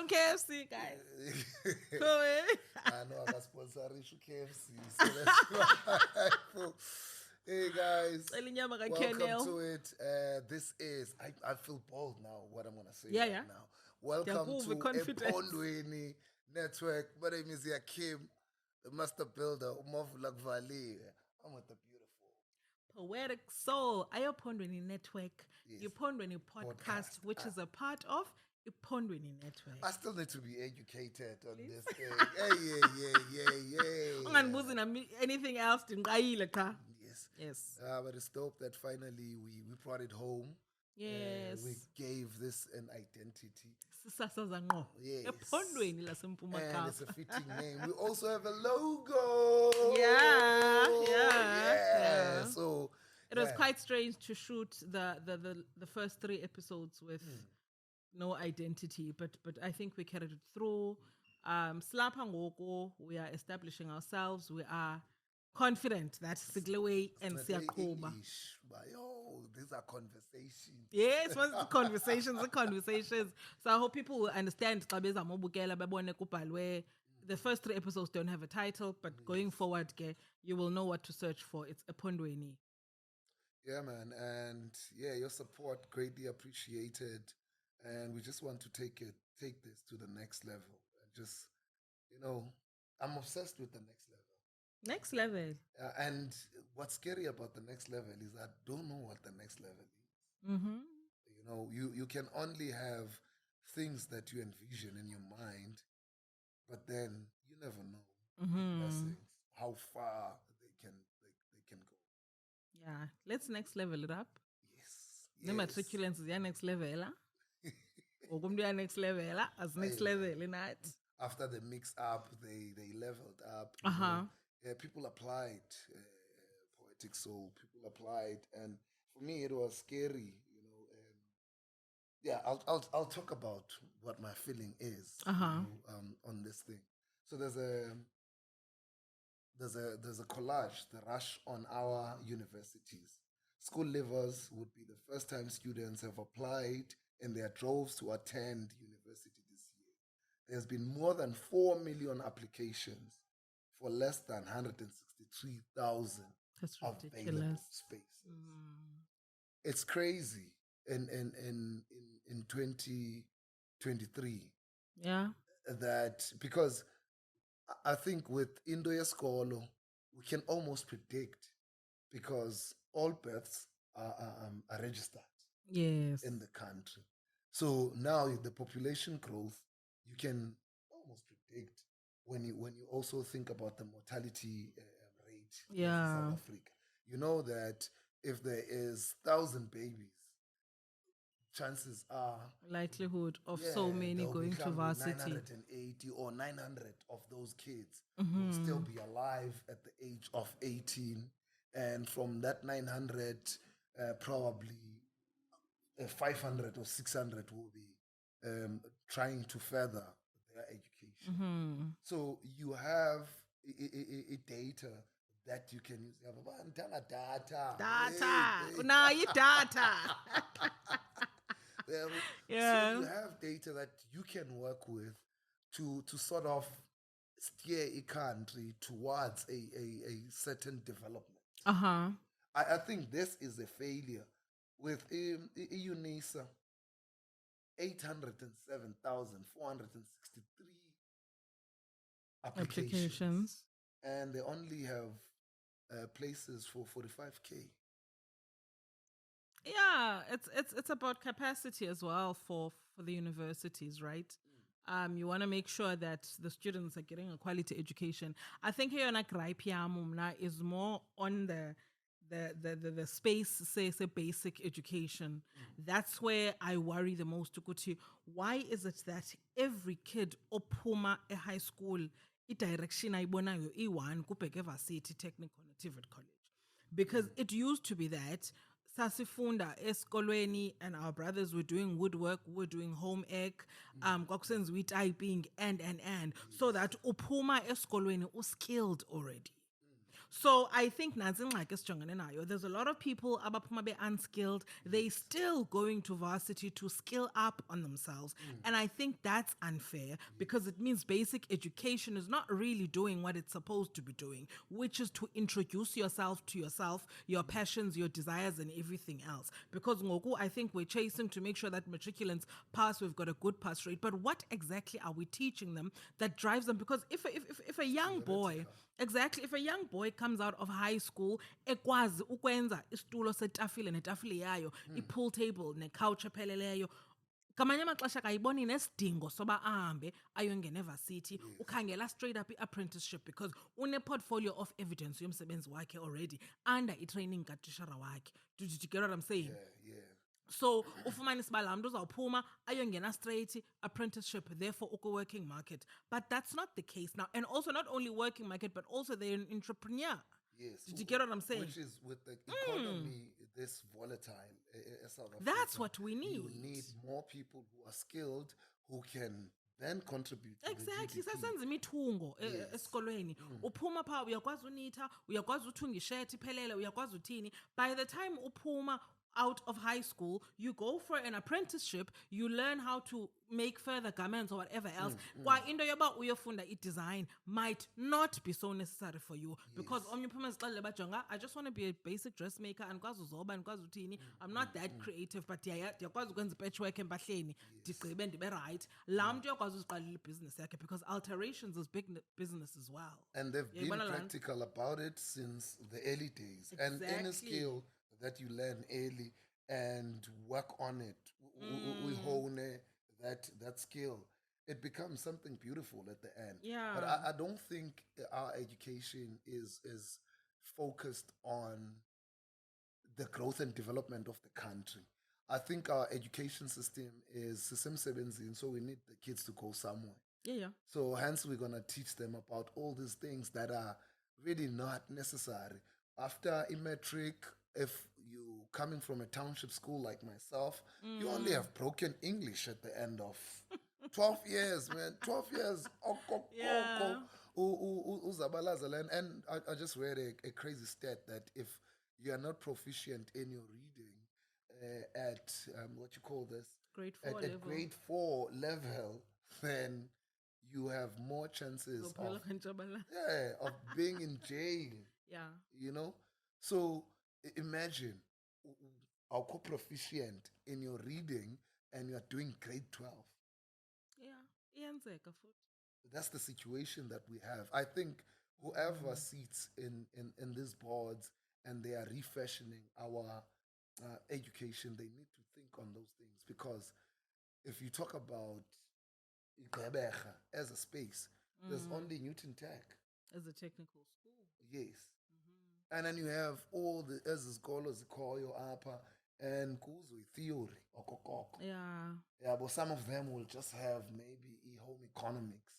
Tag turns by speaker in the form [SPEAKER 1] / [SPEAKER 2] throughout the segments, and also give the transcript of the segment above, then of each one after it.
[SPEAKER 1] KFC, guys.
[SPEAKER 2] I know I got sponsorish KFC. So let's hey guys, welcome to it. This is I feel bold now. What I'm gonna say now. Welcome to Ephondweni Network. My name is Yakim, the master builder. Umavulak Valley. I'm with the beautiful
[SPEAKER 1] Poetic Soul. Ephondweni Network. Ephondweni Podcast, which is a part of Ephondweni Network.
[SPEAKER 2] I still need to be educated on this thing.
[SPEAKER 1] Yeah. Anything else? Yes.
[SPEAKER 2] But it's dope that finally we brought it home.
[SPEAKER 1] Yes.
[SPEAKER 2] We gave this an identity.
[SPEAKER 1] Yes.
[SPEAKER 2] And it's a fitting name. We also have a logo.
[SPEAKER 1] Yeah.
[SPEAKER 2] So
[SPEAKER 1] it was quite strange to shoot the first 3 episodes with no identity, but I think we carried it through. Slapha ngoko, we are establishing ourselves. We are confident that Siglewe and Siakuma.
[SPEAKER 2] These are conversations.
[SPEAKER 1] Yes, the conversations. So I hope people will understand. The first 3 episodes don't have a title, but going forward, you will know what to search for. It's Ephondweni.
[SPEAKER 2] Yeah, man, and your support greatly appreciated, and we just want to take this to the next level. And just, I'm obsessed with the next level.
[SPEAKER 1] Next level.
[SPEAKER 2] And what's scary about the next level is I don't know what the next level is.
[SPEAKER 1] Mm-hmm.
[SPEAKER 2] You can only have things that you envision in your mind, but then you never know blessings, how far they can go.
[SPEAKER 1] Yeah, let's next level it up.
[SPEAKER 2] Yes.
[SPEAKER 1] The matriculants is next level. Or next level as next level in it.
[SPEAKER 2] After the mix up, they leveled up. People applied Poetic Soul. People applied, and for me, it was scary. I'll talk about what my feeling is on this thing. So there's a collage, the rush on our universities. School leavers would be the first time students have applied in their droves to attend university this year. There's been more than 4 million applications for less than 163,000 available spaces. It's crazy in 2023.
[SPEAKER 1] Yeah.
[SPEAKER 2] That because I think with Indoya Skolo, we can almost predict because all births are registered in the country. So now the population growth, you can almost predict when you also think about the mortality rate in South Africa. You know that if there is 1,000 babies, chances are
[SPEAKER 1] likelihood of so many going to varsity.
[SPEAKER 2] 980 or 900 of those kids will still be alive at the age of 18, and from that 900, probably 500 or 600 will be trying to further their education. So you have a data that you can use.
[SPEAKER 1] Data.
[SPEAKER 2] So you have data that you can work with to sort of steer a country towards a certain development. I think this is a failure with UNISA. 807,463 applications, and they only have places for 45,000.
[SPEAKER 1] Yeah, it's about capacity as well for the universities, right? You want to make sure that the students are getting a quality education. I think is more on the space, say basic education. That's where I worry the most. Why is it that every kid ophuma a high school direction ayibonayo i1 kubheke varsity technical TVET college? Because it used to be that sasifunda esikolweni and our brothers were doing woodwork, we were doing home ec, kwakusenziwa typing and so that uphuma esikolweni skilled already. So I think there's a lot of people unskilled. They still going to varsity to skill up on themselves. And I think that's unfair because it means basic education is not really doing what it's supposed to be doing, which is to introduce yourself to yourself, your passions, your desires, and everything else. Because ngoku, I think we're chasing to make sure that matriculants pass, we've got a good pass rate. But what exactly are we teaching them that drives them? Because if a young boy, exactly, if a young boy comes out of high school, ekwazi ukwenza isitulo setafile netafile yayo, i-pool table ne-couch epheleleyo, kamanye amaxesha kayiboni nesidingo soba ahambe ayongena evasithi ukhangela straight up i-apprenticeship because une-portfolio of evidence yomsebenzi wakhe already under i-training katishara wakhe. Did you get what I'm saying?
[SPEAKER 2] Yeah.
[SPEAKER 1] So ufumanisa uba laa mntu uzawuphuma ayongena straight apprenticeship, therefore working market. But that's not the case now. And also not only working market, but also they're an entrepreneur.
[SPEAKER 2] Yes.
[SPEAKER 1] Did you get what I'm saying?
[SPEAKER 2] Which is with the economy this volatile. South Africa,
[SPEAKER 1] that's what we need.
[SPEAKER 2] You need more people who are skilled who can then contribute to
[SPEAKER 1] exactly
[SPEAKER 2] the GDP.
[SPEAKER 1] sasenza imithungo esikolweni uphuma pha uyakwazi unitha uyakwazi uthunga ishirt iphelele uyakwazi uthini. By the time uphuma out of high school, you go for an apprenticeship, you learn how to make further garments or whatever else. Kwa into yoba uyofunda i-design might not be so necessary for you because I just want to be a basic dressmaker and I'm not that creative, but ndiyakwazi ukwenza i-patchwork empahleni ndigqibe ndibe right. Laa mntu uyakwazi uziqalela i-business yakhe because alterations is big business as well.
[SPEAKER 2] And they've been practical about it since the early days.
[SPEAKER 1] Exactly.
[SPEAKER 2] And any skill that you learn early and work on it, we hone that skill, it becomes something beautiful at the end.
[SPEAKER 1] Yeah.
[SPEAKER 2] But I don't think our education is focused on the growth and development of the country. I think our education system is sisemsebenzini, so we need the kids to go somewhere.
[SPEAKER 1] Yeah.
[SPEAKER 2] So hence we're going to teach them about all these things that are really not necessary. After a matric, if you coming from a township school like myself, you only have broken English at the end of 12 years, man. 12 years.
[SPEAKER 1] Yeah.
[SPEAKER 2] And I just read a crazy stat that if you are not proficient in your reading at what you call this?
[SPEAKER 1] Grade 4
[SPEAKER 2] at
[SPEAKER 1] level.
[SPEAKER 2] Grade 4 level, then you have more chances of being in jail.
[SPEAKER 1] Yeah.
[SPEAKER 2] You know? So imagine how proficient in your reading and you're doing grade 12.
[SPEAKER 1] Yeah.
[SPEAKER 2] That's the situation that we have. I think whoever sits in these boards and they are refashioning our education, they need to think on those things. Because if you talk about Gqeberha as a space, there's only Newton Tech.
[SPEAKER 1] As a technical school.
[SPEAKER 2] Yes. And then you have all the scholars Koyo Apa and Kuzu theory or
[SPEAKER 1] Yeah.
[SPEAKER 2] But some of them will just have maybe home economics.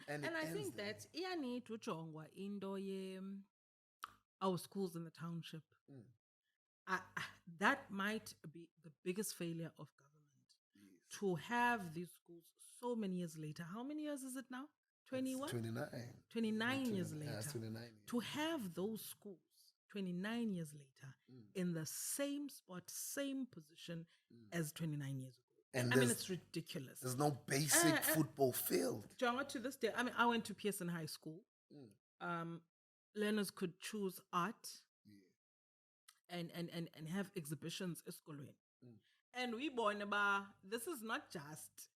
[SPEAKER 2] And
[SPEAKER 1] I think that iyani tujongwa into our schools in the township. That might be the biggest failure of government. To have these schools so many years later. How many years is it now? 21? 29 years later.
[SPEAKER 2] Yeah, 29 years.
[SPEAKER 1] To have those schools 29 years later in the same spot, same position as 29 years ago.
[SPEAKER 2] And
[SPEAKER 1] I mean, it's ridiculous.
[SPEAKER 2] There's no basic football field.
[SPEAKER 1] To this day, I mean, I went to Pearson High School. Learners could choose art and have exhibitions esikolweni. And we born about, this is not just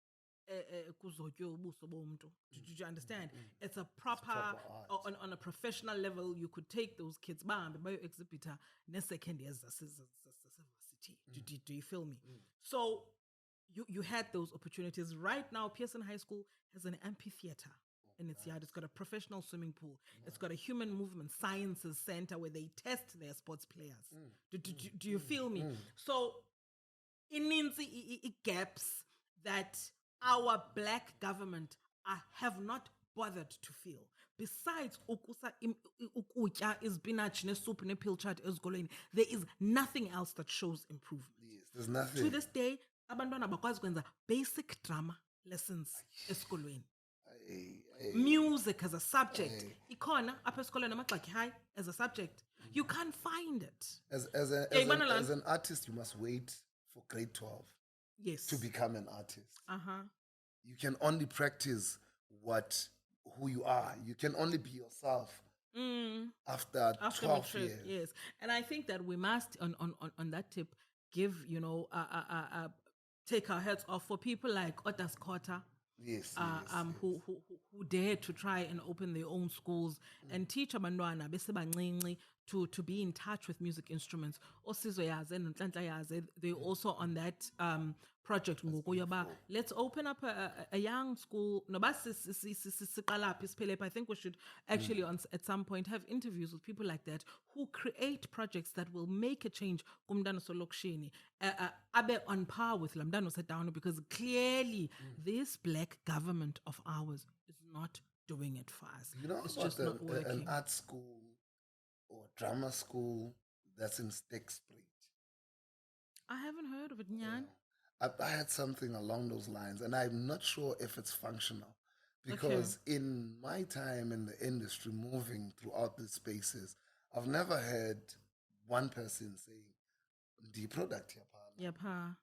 [SPEAKER 1] did you understand? It's a proper on a professional level. You could take those kids by exhibitor next second years do you feel me? So you had those opportunities. Right now, Pearson High School has an amphitheater in its yard. It's got a professional swimming pool. It's got a human movement sciences center where they test their sports players. Do you feel me? So it means it gaps that our black government have not bothered to fill. Besides ukutya spinach nesoup nepilchat ezikolweni, there is nothing else that shows improvement.
[SPEAKER 2] Yes, there's nothing.
[SPEAKER 1] To this day, abantwana bakwazi kwenza basic drama lessons esikolweni. music as a subject. Ikona apha esikolweni amagxaki high as a subject. You can't find it.
[SPEAKER 2] As an artist, you must wait for grade 12 to become an artist. You can only practice who you are. You can only be yourself after 12 years.
[SPEAKER 1] Yes. And I think that we must, on that tip, give, take our heads off for people like Otas Kota.
[SPEAKER 2] Yes,
[SPEAKER 1] who dare to try and open their own schools and teach abantwana besebancinci to be in touch with music instruments. Osizo yaze noNhlanhla yaze, they're also on that project. Let's open up a young school. I think we should actually at some point have interviews with people like that who create projects that will make a change. Abe on par with Lamdano Setdown, because clearly this black government of ours is not doing it for us. It's just not working.
[SPEAKER 2] An art school or drama school that's in Stegspruit?
[SPEAKER 1] I haven't heard of it, Nyan.
[SPEAKER 2] I had something along those lines, and I'm not sure if it's functional, because in my time in the industry, moving throughout the spaces, I've never heard one person saying, "The product
[SPEAKER 1] yapa."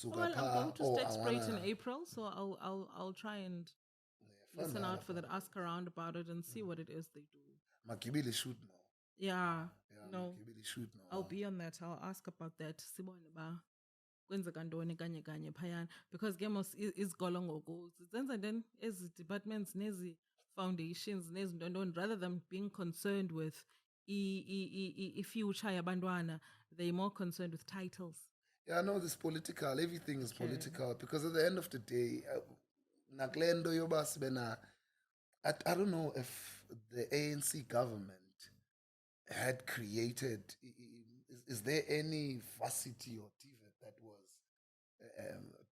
[SPEAKER 1] Well, I'm going to Stegspruit in April, so I'll try and listen out for that, ask around about it, and see what it is they do.
[SPEAKER 2] Makibili should know.
[SPEAKER 1] Yeah, no,
[SPEAKER 2] Makibili should know.
[SPEAKER 1] I'll be on that. I'll ask about that. Because Gemos is golongo, then as departments, nezi foundations, rather than being concerned with if you chaya bandwana, they're more concerned with titles.
[SPEAKER 2] Yeah, I know this political. Everything is political, because at the end of the day, I don't know if the ANC government had created. Is there any varsity or TVET that was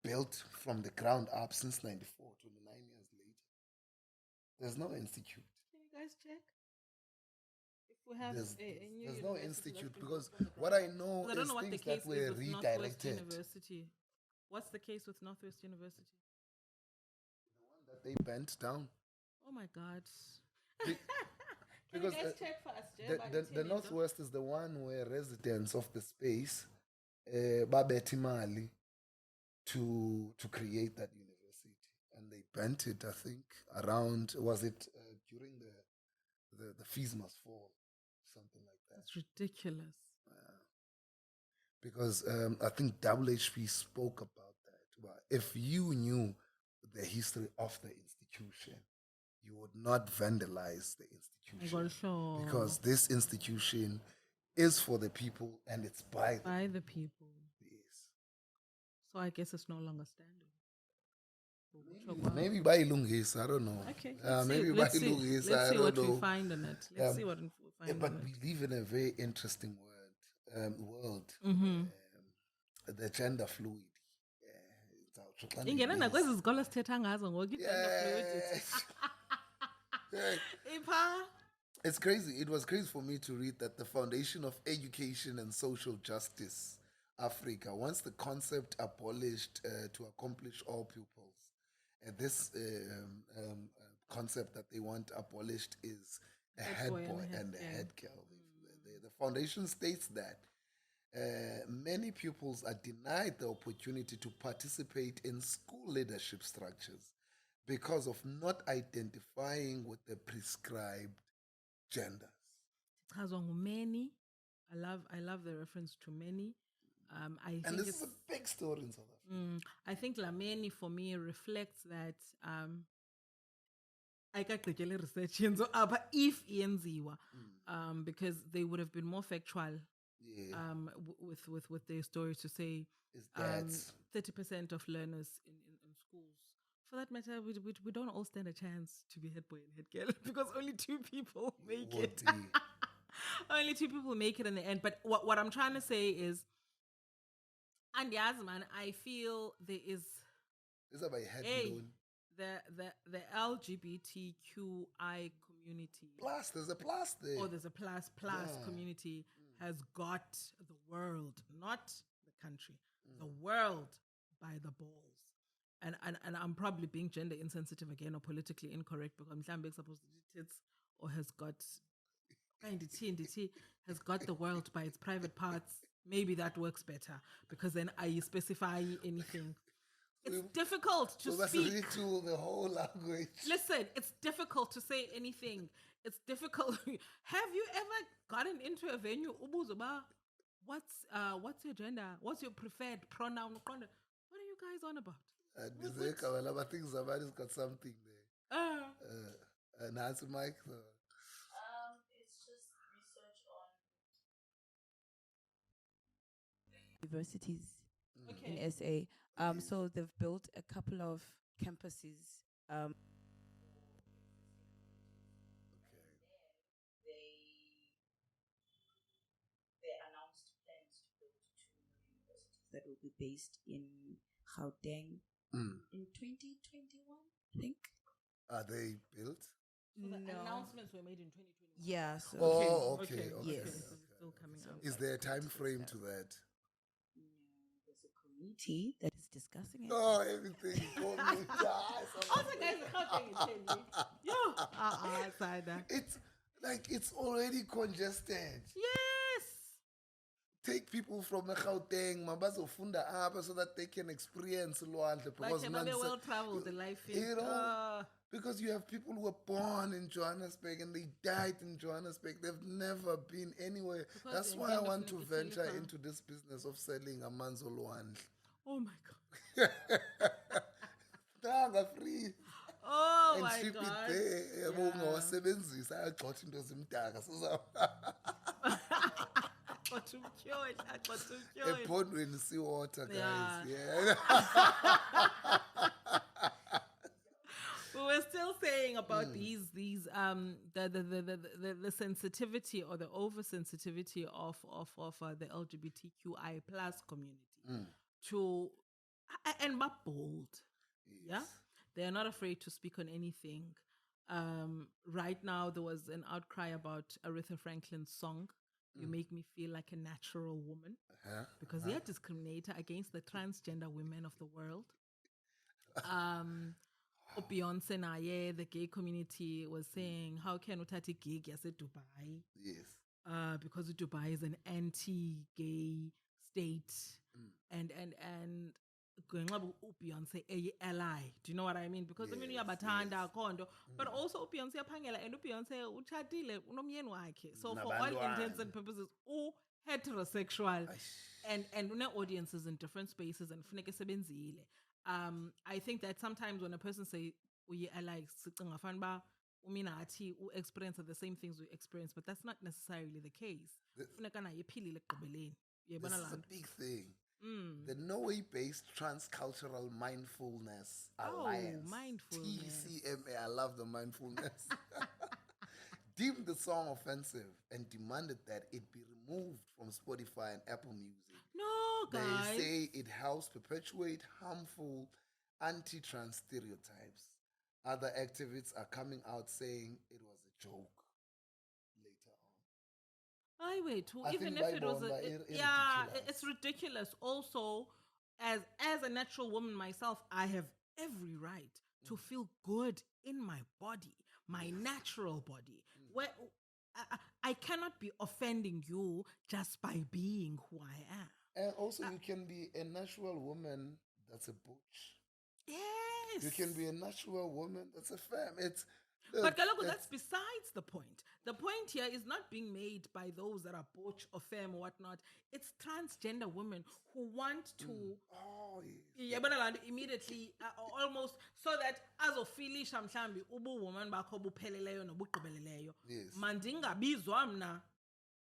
[SPEAKER 2] built from the ground up since 94, 29 years later? There's no institute.
[SPEAKER 1] Can you guys check? If we have
[SPEAKER 2] there's no institute, because what I know is things that were redirected.
[SPEAKER 1] What's the case with Northwest University?
[SPEAKER 2] The one that they bent down.
[SPEAKER 1] Oh my God.
[SPEAKER 2] Because
[SPEAKER 1] you guys check for us,
[SPEAKER 2] the Northwest is the one where residents of the space babeti mali to create that university, and they bent it, I think, around, was it during the fees must fall, something like that.
[SPEAKER 1] That's ridiculous.
[SPEAKER 2] Because I think WHP spoke about that. Well, if you knew the history of the institution, you would not vandalize the institution, because this institution is for the people and it's by
[SPEAKER 1] the people.
[SPEAKER 2] Yes.
[SPEAKER 1] So I guess it's no longer standing.
[SPEAKER 2] Maybe by Lungis, I don't know.
[SPEAKER 1] Okay.
[SPEAKER 2] Maybe by Lungis, I don't know. Let's see what we
[SPEAKER 1] find in it. Let's see what we find.
[SPEAKER 2] But we live in a very interesting world. The gender fluid. It's crazy. It was crazy for me to read that the Foundation of Education and Social Justice Africa wants the concept abolished to accomplish all pupils. And this concept that they want abolished is a head boy and a head girl. The foundation states that many pupils are denied the opportunity to participate in school leadership structures because of not identifying with the prescribed genders.
[SPEAKER 1] Many. I love the reference to many.
[SPEAKER 2] And this is a big story in South Africa.
[SPEAKER 1] I think Lameni for me reflects that I got the research if because they would have been more factual with their story to say 30% of learners in schools. For that matter, we don't all stand a chance to be head boy and head girl because only two people make it. Only two people make it in the end. But what I'm trying to say is, and yes, man, I feel there is
[SPEAKER 2] the
[SPEAKER 1] LGBTQI community.
[SPEAKER 2] Plus, there's a plus there.
[SPEAKER 1] Oh, there's a plus community has got the world, not the country, the world by the balls. and I'm probably being gender insensitive again or politically incorrect because I'm supposed to do tits or has got has got the world by its private parts. Maybe that works better because then I specify anything. It's difficult to speak.
[SPEAKER 2] To the whole language.
[SPEAKER 1] Listen, it's difficult to say anything. It's difficult. Have you ever gotten into a venue? What's your gender? What's your preferred pronoun? What are you guys on about?
[SPEAKER 2] I think somebody's got something there. Nancy Mike.
[SPEAKER 3] It's just research on universities in SA. So they've built a couple of campuses. They announced plans to build 2 more universities that will be based in Gauteng in 2021, I think.
[SPEAKER 2] Are they built?
[SPEAKER 1] So the announcements were made in 2021.
[SPEAKER 3] Yeah. So
[SPEAKER 2] Okay.
[SPEAKER 3] Yes.
[SPEAKER 1] This is still coming out.
[SPEAKER 2] Is there a time frame to that?
[SPEAKER 3] There's a committee that is discussing it.
[SPEAKER 2] Oh, everything.
[SPEAKER 1] Also, guys, how can you tell me?
[SPEAKER 2] It's like it's already congested.
[SPEAKER 1] Yes.
[SPEAKER 2] Take people from Gauteng, mabazofunda apha so that they can experience Luandle because
[SPEAKER 1] like well traveled in life.
[SPEAKER 2] Because you have people who were born in Johannesburg and they died in Johannesburg. They've never been anywhere.
[SPEAKER 1] Because
[SPEAKER 2] that's why I want to venture into this business of selling amanzo Luandle.
[SPEAKER 1] Oh my
[SPEAKER 2] God. Free.
[SPEAKER 1] Oh
[SPEAKER 2] and
[SPEAKER 1] my
[SPEAKER 2] ship
[SPEAKER 1] God.
[SPEAKER 2] it there. Ngawasebenzisa agxotha into zimdaka. Ephondweni seawater, guys. Yeah.
[SPEAKER 1] We were still saying about these the sensitivity or the oversensitivity of the LGBTQI plus community to and but bold.
[SPEAKER 2] Yes.
[SPEAKER 1] Yeah. They are not afraid to speak on anything. Right now, there was an outcry about Aretha Franklin's song, You Make Me Feel Like a Natural Woman, because they are discriminator against the transgender women of the world. Beyonce naye, the gay community was saying, how can utati gig yase Dubai?
[SPEAKER 2] Yes.
[SPEAKER 1] Because Dubai is an anti-gay state. And Beyonce a ally. Do you know what I mean? Because I mean you have kondo, but also Beyonce apangela and Beyonce uchadile unomyeni wakhe. So for all intents and purposes, heterosexual and una audiences in different spaces and funeke sebenzile. I think that sometimes when a person say uye ally sicinga fanba uminathi u experience the same things we experience, but that's not necessarily the case. Funeka na yephilile ekugqibeleni.
[SPEAKER 2] This is a big thing. The Norway-based Transcultural Mindfulness Alliance, TCMA, I love the mindfulness, deemed the song offensive and demanded that it be removed from Spotify and Apple Music.
[SPEAKER 1] No, guys.
[SPEAKER 2] They say it helps perpetuate harmful anti-trans stereotypes. Other activists are coming out saying it was a joke.
[SPEAKER 1] Even if it was it's ridiculous. Also, as a natural woman myself, I have every right to feel good in my body, my natural body. Where I cannot be offending you just by being who I am.
[SPEAKER 2] And also, you can be a natural woman that's a butch.
[SPEAKER 1] Yes.
[SPEAKER 2] You can be a natural woman that's a femme.
[SPEAKER 1] But Galago, that's besides the point. The point here is not being made by those that are butch or femme or whatnot. It's transgender women who want to immediately almost so that as of filish mhlambi ubu woman bakho bupheleleyo nobugqibeleleyo. Mandingabizwa mna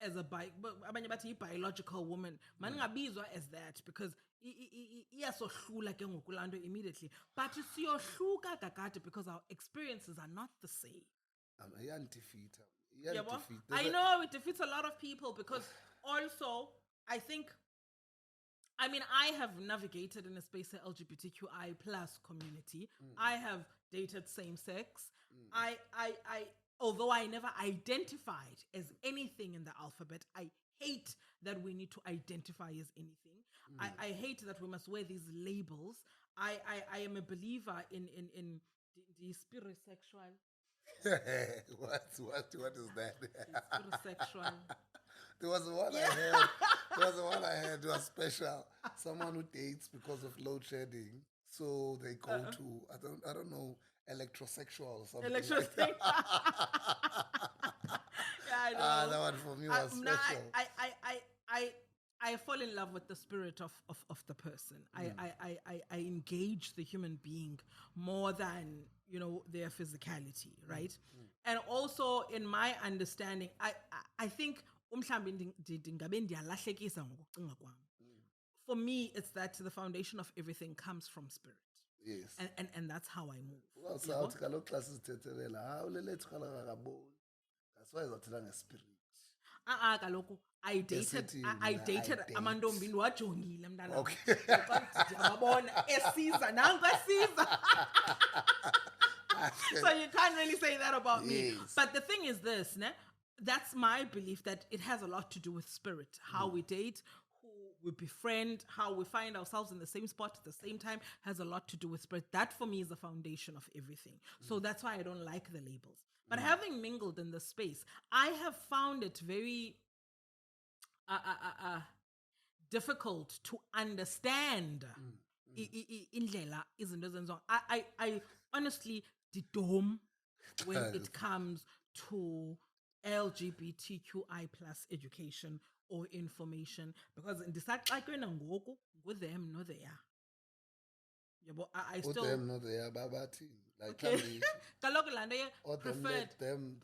[SPEAKER 1] as a abanye bathi biological woman. Mandingabizwa as that because iyasohlula ke ngokulando immediately, but siyohluka kakade because our experiences are not the same. I know it defeats a lot of people because also I have navigated in a space of LGBTQI plus community. I have dated same sex. I although I never identified as anything in the alphabet, I hate that we need to identify as anything. I hate that we must wear these labels. I am a believer in the spirosexual.
[SPEAKER 2] What is that?
[SPEAKER 1] Spirosexual.
[SPEAKER 2] There was one I heard. There was one I heard was special. Someone who dates because of load shedding. So they go to I don't know, electrosexual or something. Like that.
[SPEAKER 1] Yeah, I know.
[SPEAKER 2] That one for me was special.
[SPEAKER 1] I fall in love with the spirit of the person. I engage the human being more than, their physicality, right? And also in my understanding, I think for me, it's that the foundation of everything comes from spirit.
[SPEAKER 2] Yes.
[SPEAKER 1] And that's how I move.
[SPEAKER 2] Well, so how to classes that's why it's not a spirit.
[SPEAKER 1] Kaloku I dated amantombi ndiwajongile mntana.
[SPEAKER 2] Okay.
[SPEAKER 1] Ndiyababona esiza nangu esiza. So you can't really say that about me. But the thing is this, that's my belief, that it has a lot to do with spirit. How we date, who we befriend, how we find ourselves in the same spot at the same time has a lot to do with spirit. That for me is the foundation of everything. So that's why I don't like the labels. But having mingled in the space, I have found it very difficult to understand indlela izinto ezenziwa. I honestly didom when it comes to LGBTQI plus education or information, because ndisaxakweni ngoku them no they are. I still
[SPEAKER 2] them no they are babathi. Like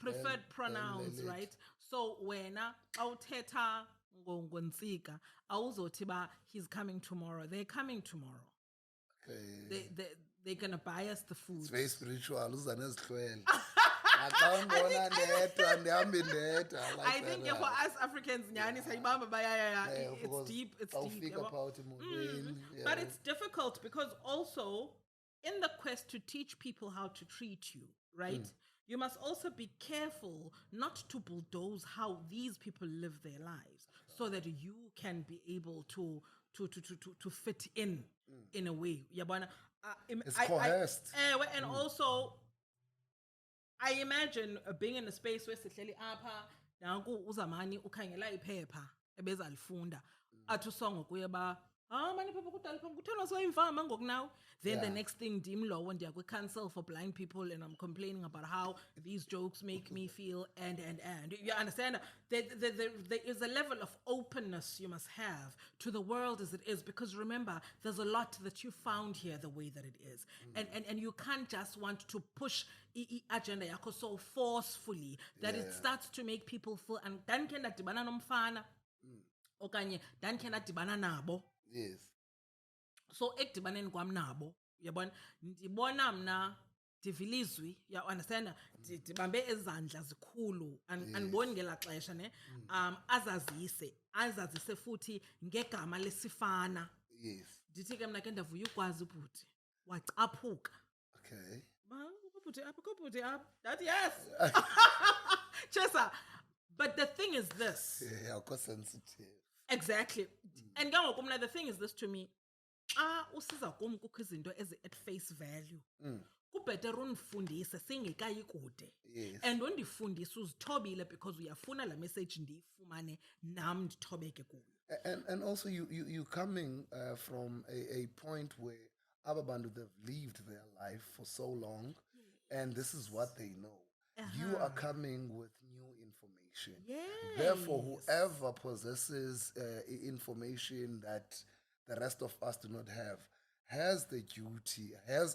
[SPEAKER 1] preferred pronouns, right? So when awuthetha ngontsika awuzothi ba he's coming tomorrow. They're coming tomorrow.
[SPEAKER 2] Okay.
[SPEAKER 1] They're gonna buy us the food.
[SPEAKER 2] It's very spiritual. I
[SPEAKER 1] think for us Africans, it's deep. It's deep. But it's difficult because also in the quest to teach people how to treat you, right? You must also be careful not to bulldoze how these people live their lives, so that you can be able to fit in a way.
[SPEAKER 2] It's coerced.
[SPEAKER 1] And also, I imagine being in a space where sihleli apha nanku uzamani ukhangela iphepha ebezalifunda athi usongo kuye ba mani phepha kudala phambi kuthena soyimfama ngoku now. Then the next thing dim lowo ndiya kwi-council for blind people and I'm complaining about how these jokes make me feel and you understand, there is a level of openness you must have to the world as it is, because remember, there's a lot that you found here the way that it is, and you can't just want to push agenda yakho so forcefully that it starts to make people feel, and dan ke ndadibana nomfana okanye dan ke ndadibana nabo.
[SPEAKER 2] Yes.
[SPEAKER 1] So ekudibaneni kwam nabo, uyabona, ndibona mna ndivilizwi, you understand, ndibambe ezandla zikhulu andiboni ngela xesha azazise futhi ngegama lesifana.
[SPEAKER 2] Yes.
[SPEAKER 1] Ndithi ke mna ke ndavuya ukwazi ubhuti wacaphuka.
[SPEAKER 2] Okay.
[SPEAKER 1] Ubhuti apha that yes. Chesa, but the thing is this.
[SPEAKER 2] Yeah, of course, sensitive.
[SPEAKER 1] Exactly. And mna, the thing is this to me. Usiza kum kukho izinto at face value. Kubhetere undifundise singekayi kude.
[SPEAKER 2] Yes.
[SPEAKER 1] And undifundise uzithobile because uyafuna la message ndiyifumane nam ndithobeke kuyo.
[SPEAKER 2] And also you coming from a point where other bantu, they've lived their life for so long, and this is what they know. You are coming with new information.
[SPEAKER 1] Yes.
[SPEAKER 2] Therefore, whoever possesses information that the rest of us do not have has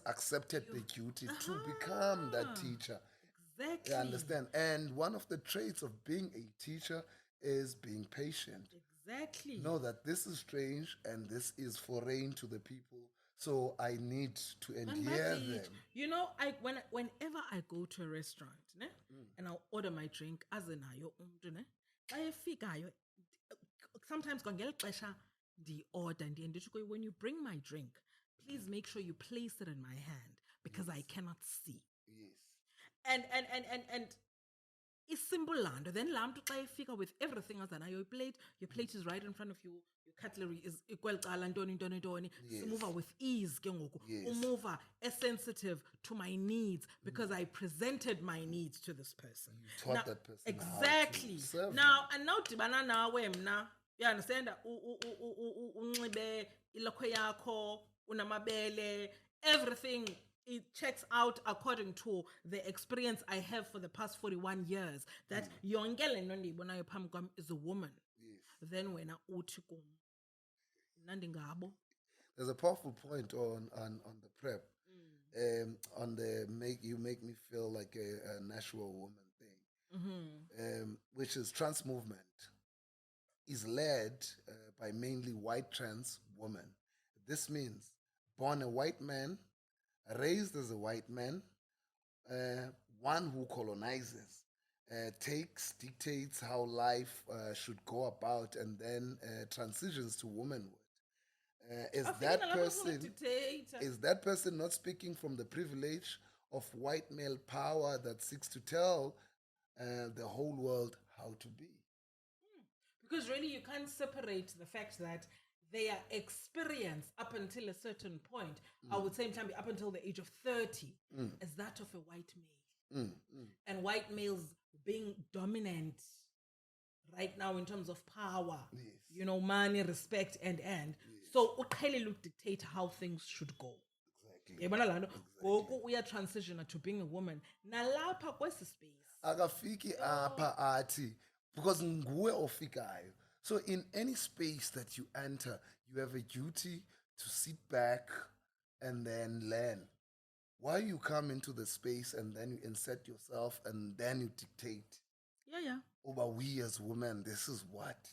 [SPEAKER 2] accepted the duty to become that teacher.
[SPEAKER 1] Exactly.
[SPEAKER 2] You understand? And one of the traits of being a teacher is being patient.
[SPEAKER 1] Exactly.
[SPEAKER 2] Know that this is strange and this is foreign to the people. So I need to adhere them.
[SPEAKER 1] You know, whenever I go to a restaurant, and I'll order my drink, as in sometimes the order and when you bring my drink, please make sure you place it in my hand because I cannot see.
[SPEAKER 2] Yes.
[SPEAKER 1] And simple land. Then lam to try figure with everything else and your plate is right in front of you. Your cutlery is equal
[SPEAKER 2] Yes.
[SPEAKER 1] move with ease.
[SPEAKER 2] Yes.
[SPEAKER 1] Move sensitive to my needs because I presented my needs to this person.
[SPEAKER 2] You taught that person
[SPEAKER 1] exactly.
[SPEAKER 2] how to serve
[SPEAKER 1] Now and now tibana na wemna. You understand that unxibe ilokho yakho unamabele everything. It checks out according to the experience I have for the past 41 years that yongele nondibona phambi kwam is a woman.
[SPEAKER 2] Yes.
[SPEAKER 1] Then wena uthi kum nandingabo.
[SPEAKER 2] There's a powerful point on the prep. On the you make me feel like a natural woman thing, which is trans movement is led by mainly white trans women. This means born a white man, raised as a white man, one who colonizes, dictates how life should go about, and then transitions to womanhood. Is that person not speaking from the privilege of white male power that seeks to tell the whole world how to be?
[SPEAKER 1] Because really you can't separate the fact that their experience up until a certain point, I would say maybe up until the age of 30, is that of a white male. And white males being dominant right now in terms of power,
[SPEAKER 2] yes.
[SPEAKER 1] Money, respect, and yes. So uqhele look dictate how things should go. Exactly. We are transitioning to being a woman. Nalapha kwesi space.
[SPEAKER 2] Akafiki apa ati because nguwe ofikayo. So in any space that you enter, you have a duty to sit back and then learn. Why you come into the space and then you insert yourself and then you dictate?
[SPEAKER 1] Yeah.
[SPEAKER 2] But we as women, this is what,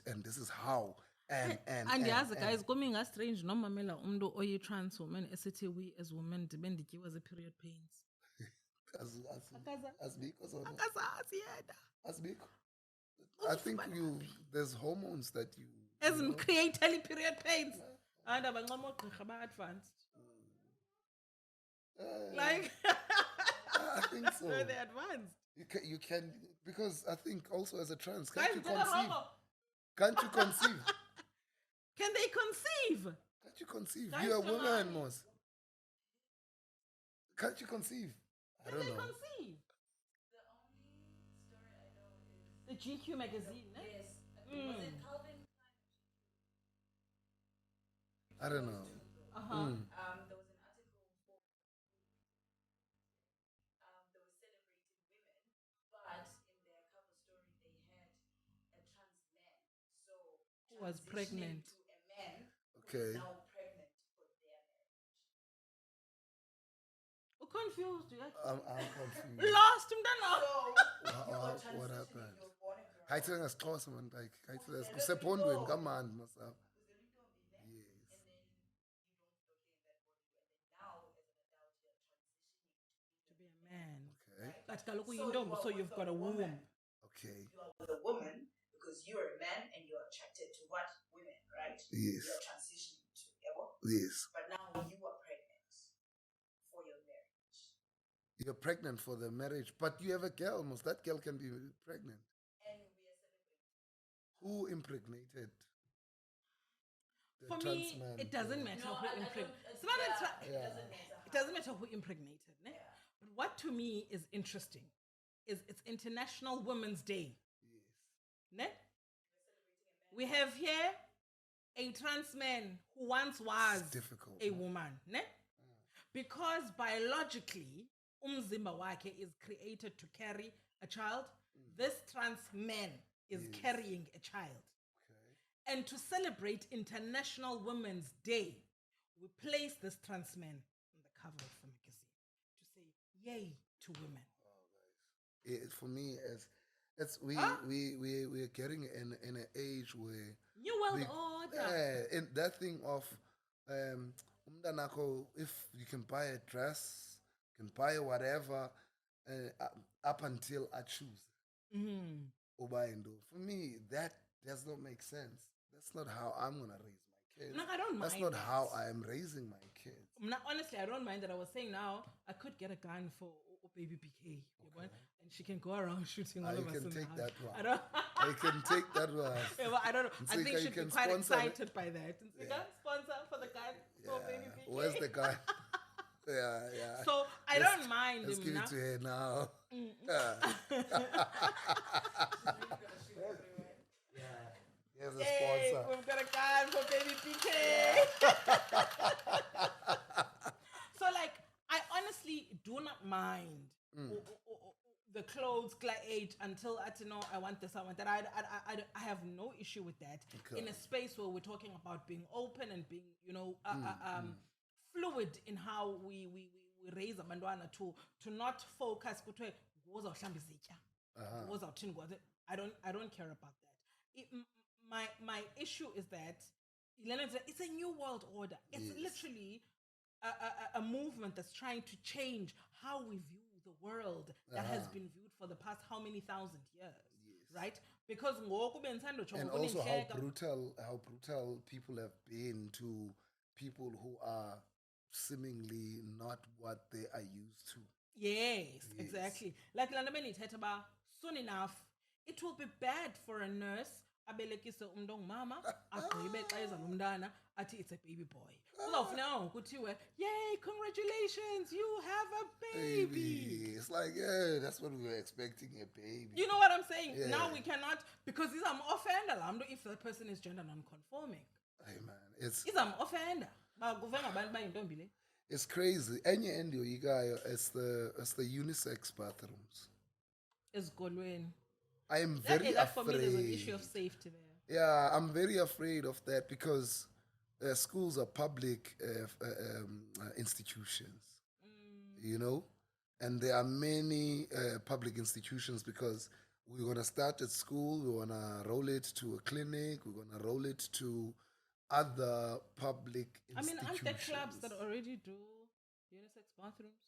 [SPEAKER 2] and this is how. And
[SPEAKER 1] yes, guys, coming as strange, no mamela umdo oyi trans woman, esithi we as women depend was a period pains.
[SPEAKER 2] I think there's hormones that you
[SPEAKER 1] as create period pains. And advanced. Like
[SPEAKER 2] I think so.
[SPEAKER 1] They're advanced.
[SPEAKER 2] You can because I think also as a trans, can't you conceive? Can't you conceive?
[SPEAKER 1] Can they conceive?
[SPEAKER 2] Can't you conceive?
[SPEAKER 1] Guys,
[SPEAKER 2] You're a woman, Mos. Can't you conceive? I don't know.
[SPEAKER 1] Conceive?
[SPEAKER 3] The only story I know is
[SPEAKER 1] the GQ magazine.
[SPEAKER 3] Yes. Was it Calvin?
[SPEAKER 2] I don't know.
[SPEAKER 3] There was an article for they were celebrating women, but in their cover story they had a trans man. So
[SPEAKER 1] who was pregnant
[SPEAKER 3] to a man
[SPEAKER 2] okay.
[SPEAKER 3] who is now pregnant for their marriage.
[SPEAKER 1] Confused.
[SPEAKER 2] I'm confused.
[SPEAKER 1] Lost him now.
[SPEAKER 2] What happened? Hi, tell us close man like hi tell us Ephondweni come on myself.
[SPEAKER 1] So you've got a womb.
[SPEAKER 2] Okay.
[SPEAKER 3] You are with a woman because you're a man and you're attracted to what? Women, right?
[SPEAKER 2] Yes.
[SPEAKER 3] You're transitioning to
[SPEAKER 2] yes.
[SPEAKER 3] But now you are pregnant for your marriage.
[SPEAKER 2] You're pregnant for the marriage, but you have a girl, almost. That girl can be pregnant.
[SPEAKER 3] And we are celebrating.
[SPEAKER 2] Who impregnated?
[SPEAKER 1] For me, it doesn't matter who impregnated. It doesn't matter who impregnated. Ne?
[SPEAKER 3] Yeah.
[SPEAKER 1] But what to me is interesting is it's International Women's Day.
[SPEAKER 2] Yes.
[SPEAKER 1] Ne? We have here a trans man who once was a woman. Ne? Because biologically, umzimba wake is created to carry a child. This trans man is carrying a child. Okay. And to celebrate International Women's Day, we place this trans man on the cover of the magazine to say, yay to women.
[SPEAKER 2] For me, we're getting in an age where
[SPEAKER 1] New World Order.
[SPEAKER 2] And that thing of if you can buy a dress, you can buy whatever, up until I choose. For me, that does not make sense. That's not how I'm gonna raise my kids.
[SPEAKER 1] No, I don't mind.
[SPEAKER 2] That's not how I am raising my kids.
[SPEAKER 1] Honestly, I don't mind that. I was saying now I could get a gun for baby PK. Okay. And she can go around shooting all of us.
[SPEAKER 2] You can take that one.
[SPEAKER 1] I don't.
[SPEAKER 2] I can take that one.
[SPEAKER 1] Yeah, well, I don't know. I think she'd be quite excited by that. You can sponsor for the guy for baby PK.
[SPEAKER 2] Where's the guy? Yeah.
[SPEAKER 1] So I don't mind
[SPEAKER 2] let's
[SPEAKER 1] him
[SPEAKER 2] give
[SPEAKER 1] now.
[SPEAKER 2] it to her now. Here's a sponsor.
[SPEAKER 1] We've got a guy for baby PK. So, like, I honestly do not mind the clothes age until I want this, I want that. I have no issue with that. Okay. In a space where we're talking about being open and being, fluid in how we raise abantwana to not focus. I don't care about that. My issue is that it's a new world order. It's literally a movement that's trying to change how we view the world that has been viewed for the past how many thousand years, right? Because
[SPEAKER 2] and also how brutal people have been to people who are seemingly not what they are used to.
[SPEAKER 1] Yes. Exactly. Like soon enough, it will be bad for a nurse abelekise mama agqibe xa eza nomntana athi it's a baby boy. Kuzofuneka ngokuthiwe, yay, congratulations, you have a baby.
[SPEAKER 2] It's like, that's what we were expecting, a baby.
[SPEAKER 1] You know what I'm saying? Yeah. Now we cannot, because he's an offender if the person is gender non-conforming.
[SPEAKER 2] Hey man, he's
[SPEAKER 1] an offender.
[SPEAKER 2] It's crazy. It's the unisex bathrooms.
[SPEAKER 1] It's Golwen.
[SPEAKER 2] I am very afraid.
[SPEAKER 1] For me, there's an issue of safety there.
[SPEAKER 2] Yeah, I'm very afraid of that because schools are public institutions, and there are many public institutions because we're going to start at school, we want to roll it to a clinic, we're going to roll it to other public institutions.
[SPEAKER 1] Aren't there clubs that already do unisex bathrooms?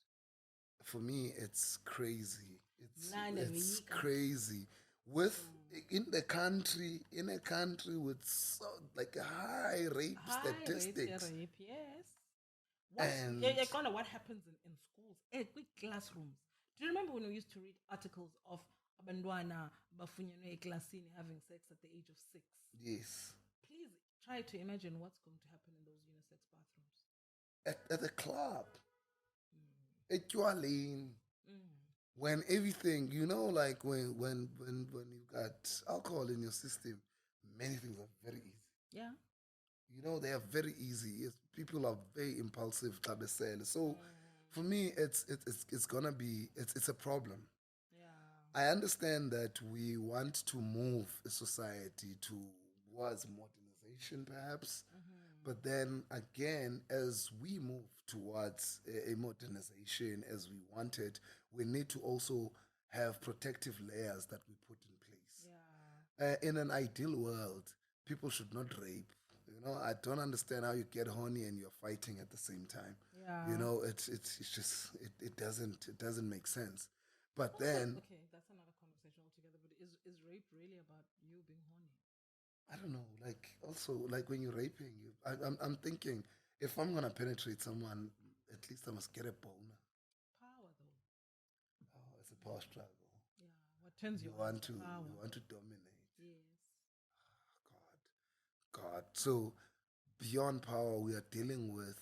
[SPEAKER 2] For me, it's crazy. It's crazy. In a country with a high rape statistics.
[SPEAKER 1] Rape, yes. What happens in schools? Classrooms. Do you remember when we used to read articles of abantwana bafunyenwe eklasini having sex at the age of 6?
[SPEAKER 2] Yes.
[SPEAKER 1] Please try to imagine what's going to happen in those unisex bathrooms.
[SPEAKER 2] At the club. At your lane. When everything, like when you've got alcohol in your system, many things are very easy.
[SPEAKER 1] Yeah.
[SPEAKER 2] They are very easy. People are very impulsive, so for me, it's gonna be it's a problem.
[SPEAKER 1] Yeah.
[SPEAKER 2] I understand that we want to move a society towards modernization, perhaps, but then again, as we move towards a modernization as we want it, we need to also have protective layers that we put in place.
[SPEAKER 1] Yeah.
[SPEAKER 2] In an ideal world, people should not rape. I don't understand how you get horny and you're fighting at the same time.
[SPEAKER 1] Yeah.
[SPEAKER 2] It's just it doesn't make sense. But then
[SPEAKER 1] okay, that's another conversation altogether. But is rape really about you being horny?
[SPEAKER 2] I don't know. Also, when you're raping, I'm thinking if I'm gonna penetrate someone, at least I must get a boner.
[SPEAKER 1] Power though.
[SPEAKER 2] Oh, it's a power struggle.
[SPEAKER 1] Yeah. What turns you
[SPEAKER 2] want to
[SPEAKER 1] power?
[SPEAKER 2] You want to dominate.
[SPEAKER 1] Yes.
[SPEAKER 2] God. So beyond power, we are dealing with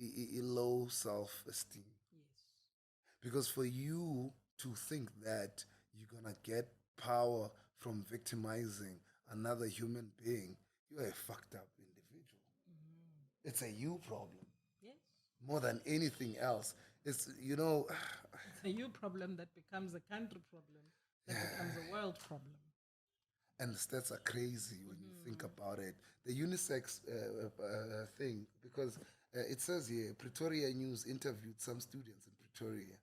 [SPEAKER 2] a low self-esteem.
[SPEAKER 1] Yes.
[SPEAKER 2] Because for you to think that you're gonna get power from victimizing another human being, you're a fucked up individual. It's a you problem.
[SPEAKER 1] Yes.
[SPEAKER 2] More than anything else. It's
[SPEAKER 1] It's a you problem that becomes a country problem, that becomes a world problem.
[SPEAKER 2] And the stats are crazy when you think about it. The unisex thing, because it says here, Pretoria News interviewed some students in Pretoria,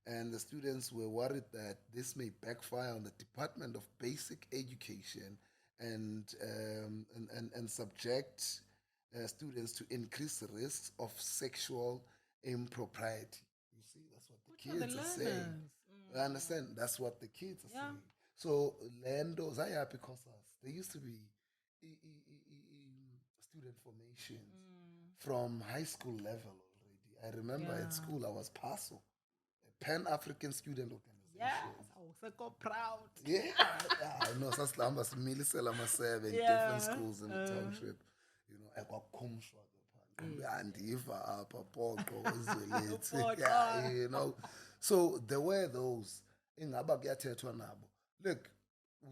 [SPEAKER 2] and the students were worried that this may backfire on the Department of Basic Education and subject students to increased risks of sexual impropriety. You see, that's what the kids are saying. I understand. That's what the kids are saying. So, Lando, because they used to be student formations from high school level already. I remember at school I was PASO, a Pan-African Student Organization.
[SPEAKER 1] Yes, I was so proud.
[SPEAKER 2] Yeah, no, sasilamba similisela ama-7 different schools in the township. You know, ekwakhumshwa andiva apha poqo izwelethi. Yeah, you know. So there were those ingaba kuyathethwa nabo. Look,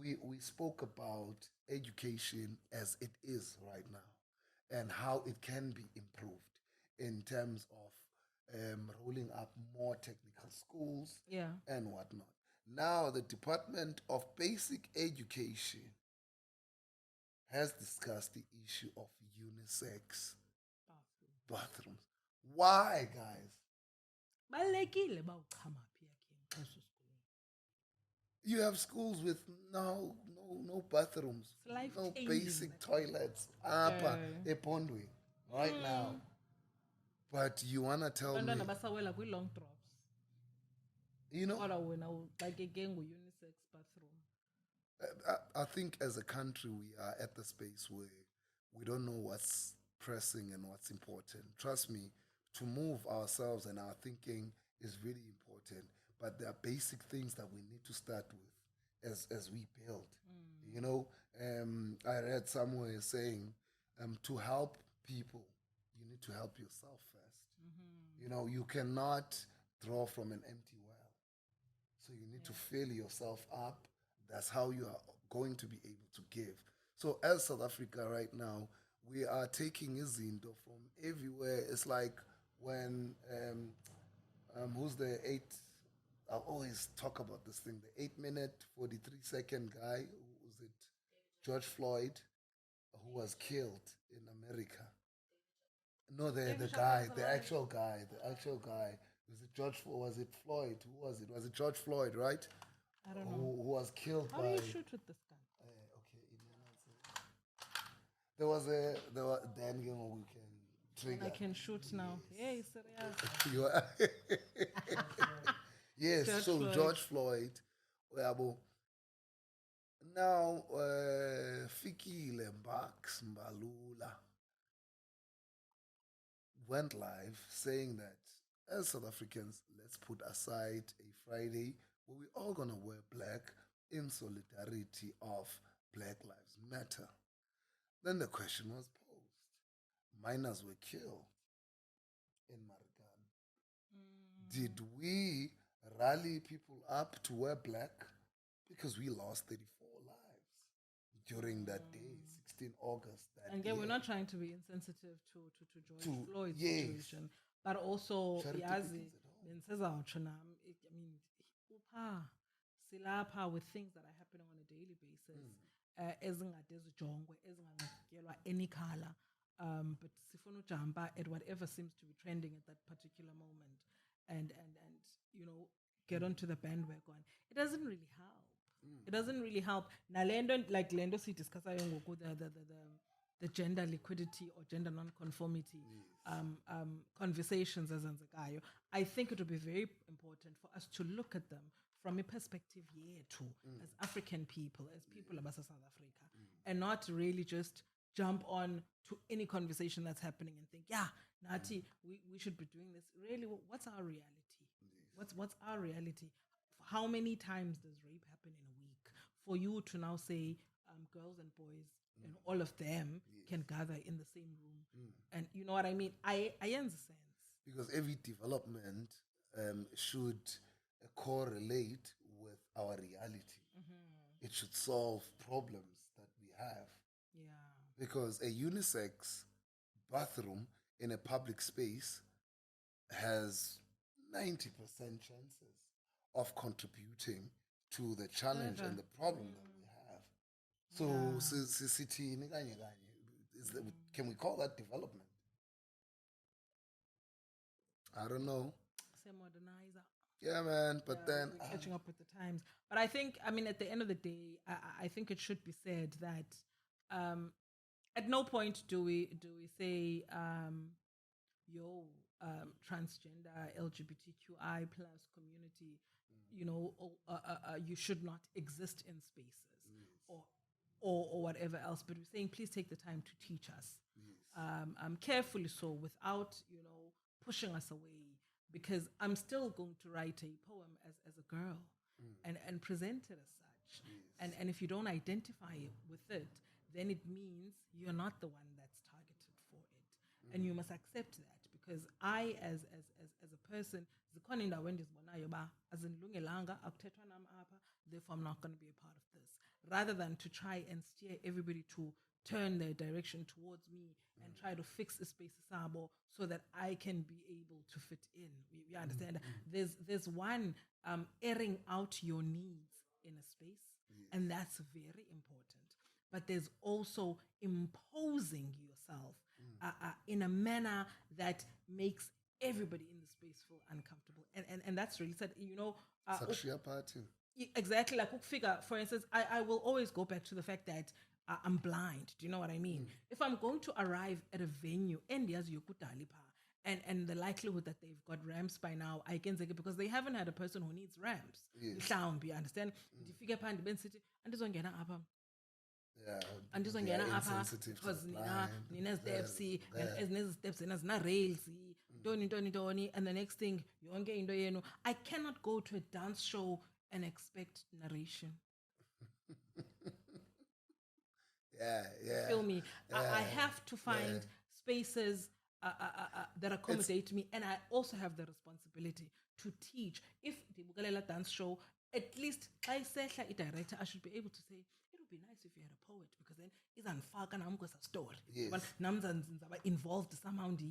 [SPEAKER 2] we spoke about education as it is right now and how it can be improved in terms of rolling up more technical schools and whatnot. Now, the Department of Basic Education has discussed the issue of unisex bathrooms. Why, guys? You have schools with no bathrooms, no basic toilets. Ephondweni, right now. But you wanna tell me?
[SPEAKER 1] Long drops.
[SPEAKER 2] You know,
[SPEAKER 1] like again with unisex bathroom.
[SPEAKER 2] I think as a country we are at the space where we don't know what's pressing and what's important. Trust me, to move ourselves and our thinking is really important. But there are basic things that we need to start with as we build. You know, I read somewhere saying to help people, you need to help yourself first. You know, you cannot draw from an empty well. So you need to fill yourself up. That's how you are going to be able to give. So as South Africa right now, we are taking izinto from everywhere. It's like when who's the I always talk about this thing, the 8-minute 43-second guy, who was it? George Floyd, who was killed in America. No, the actual guy. Was it Floyd? Who was it? Was it George Floyd, right?
[SPEAKER 1] I don't know.
[SPEAKER 2] Who was killed
[SPEAKER 1] How
[SPEAKER 2] by...
[SPEAKER 1] do you shoot with this gun?
[SPEAKER 2] There was Dan we can trigger.
[SPEAKER 1] I can shoot now. Hey, serious.
[SPEAKER 2] You are yes,
[SPEAKER 1] George
[SPEAKER 2] so
[SPEAKER 1] Floyd.
[SPEAKER 2] George Floyd. Now, Fikile Mbax Mbalula went live saying that as South Africans, let's put aside a Friday where we're all gonna wear black in solidarity of Black Lives Matter. Then the question was posed. Minors were killed in Marigan. Did we rally people up to wear black? Because we lost 34 lives during that day, 16 August. That
[SPEAKER 1] And again,
[SPEAKER 2] year.
[SPEAKER 1] we're not trying to be insensitive to George Floyd's situation, but also, yazi, I mean, silapha with things that are happening on a daily basis. Ezingade zijongwe, ezinganqatyelwa any color, but sifuna ujumpa at whatever seems to be trending at that particular moment, and you know, get onto the bandwagon. It doesn't really help. It doesn't really help. Nalendo, like Lendo si discuss the gender liquidity or gender non-conformity conversations as Anzakayo. I think it would be very important for us to look at them from a perspective as African people, as people of South Africa, and not really just jump on to any conversation that's happening and think, Nati, we should be doing this. Really, what's our reality? What's our reality? How many times does rape happen in a week? For you to now say girls and boys and all of them can gather in the same room. And you know what I mean? I understand.
[SPEAKER 2] Because every development should correlate with our reality. It should solve problems that we have.
[SPEAKER 1] Yeah.
[SPEAKER 2] Because a unisex bathroom in a public space has 90% chances of contributing to the challenge and the problem that we have. So, can we call that development? I don't know.
[SPEAKER 1] Modernizer.
[SPEAKER 2] Yeah, man. But then
[SPEAKER 1] we're catching up with the times. But I think, I mean, at the end of the day, I think it should be said that at no point do we say, transgender LGBTQI plus community, you know, you should not exist in spaces or whatever else. But we're saying, please take the time to teach us, carefully so, without, you know, pushing us away. because I'm still going to write a poem as a girl and present it as such. Yes. And if you don't identify with it, then it means you're not the one that's targeted for it. And you must accept that, because I, as a person, zikhona indawo endizibonayo ba azindilungelanga akuthethwa nam apha, therefore I'm not going to be a part of this, rather than to try and steer everybody to turn their direction towards me and try to fix the space sabo so that I can be able to fit in. You understand? There's one airing out your needs in a space, and that's very important. But there's also imposing yourself in a manner that makes everybody in the space feel uncomfortable. And that's really sad. You know, exactly, like figure, for instance, I will always go back to the fact that I'm blind. Do you know what I mean? If I'm going to arrive at a venue and and the likelihood that they've got ramps by now, I can say it because they haven't had a person who needs ramps. You understand? andizongena apha because nina steps and steps zina rails ntoni, and the next thing yonke into yenu. I cannot go to a dance show and expect narration. You feel me? I have to find spaces that accommodate me, and I also have the responsibility to teach. If the dance show, at least I say a director, I should be able to say, it would be nice if you had a poet, because then it's a story. But involved somehow in the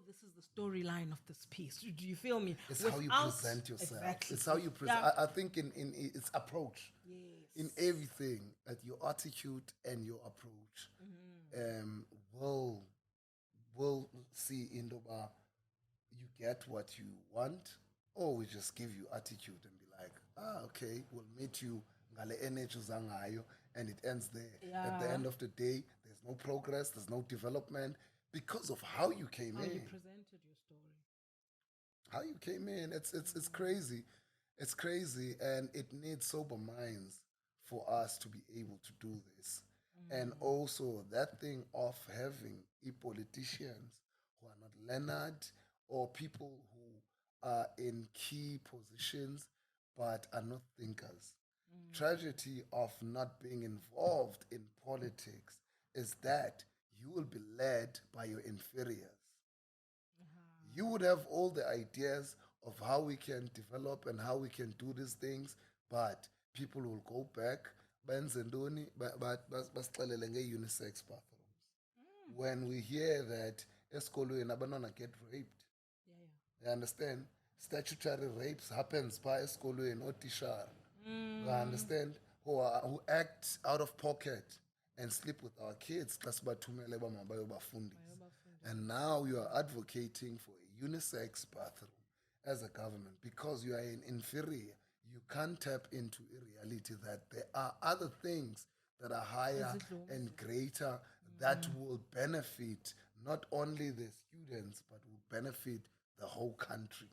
[SPEAKER 1] this is the storyline of this piece. Do you feel me?
[SPEAKER 2] It's how you present yourself.
[SPEAKER 1] Exactly.
[SPEAKER 2] It's how you present. I think in its approach.
[SPEAKER 1] Yes.
[SPEAKER 2] In everything, at your attitude and your approach, will see Indoba, you get what you want, or we just give you attitude and be like, okay, we'll meet you ngale energy zangayo, and it ends there. At the end of the day, there's no progress, there's no development because of how you came in.
[SPEAKER 1] How you presented your story.
[SPEAKER 2] How you came in. It's crazy. It's crazy, and it needs sober minds for us to be able to do this. And also that thing of having politicians who are not learned, or people who are in key positions but are not thinkers. Tragedy of not being involved in politics is that you will be led by your inferiors. You would have all the ideas of how we can develop and how we can do these things, but people will go back basixelele nge-unisex bathrooms. When we hear that esikolweni abantwana get raped, you understand? Statutory rapes happens by esikolweni, otishara. You understand? Who act out of pocket and sleep with our kids. And now you are advocating for a unisex bathroom as a government because you are an inferior. You can't tap into a reality that there are other things that are higher and greater that will benefit not only the students but will benefit the whole country.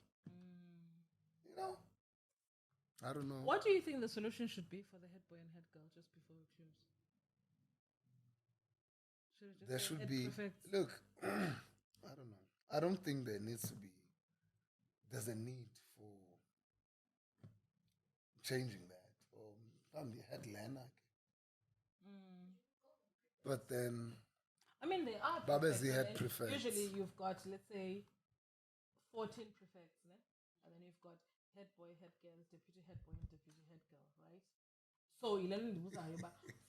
[SPEAKER 2] You know? I don't know.
[SPEAKER 1] What do you think the solution should be for the head boy and head girl just before we close?
[SPEAKER 2] There should be. Look, I don't know. I don't think there needs to be. There's a need for changing that. Or family headliner. But then.
[SPEAKER 1] I mean, they are.
[SPEAKER 2] Babezi had prefects.
[SPEAKER 1] Usually, you've got, let's say, 14 prefects, né? And then you've got head boy, head girl, deputy head boy, and deputy head girl, right? So,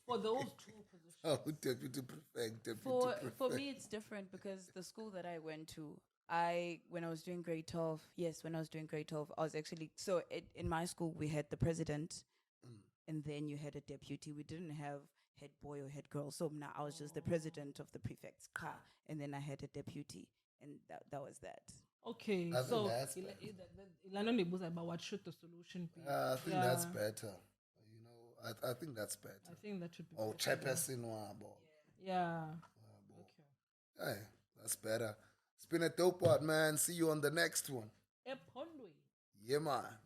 [SPEAKER 1] for those two positions.
[SPEAKER 2] Oh, deputy prefect,
[SPEAKER 3] For me, it's different because the school that I went to, when I was doing grade 12, I was actually, so in my school, we had the president, and then you had a deputy. We didn't have head boy or head girl. So now I was just the president of the prefect's car, and then I had a deputy, and that was that.
[SPEAKER 1] Okay, so what should the solution be?
[SPEAKER 2] I think that's better. You know, I think that's better.
[SPEAKER 1] I think that should be
[SPEAKER 2] better. Chairperson wabo.
[SPEAKER 1] Yeah.
[SPEAKER 2] Okay. Hey, that's better. It's been a dope part, man. See you on the next one.
[SPEAKER 1] Ephondweni.
[SPEAKER 2] Yeah, man.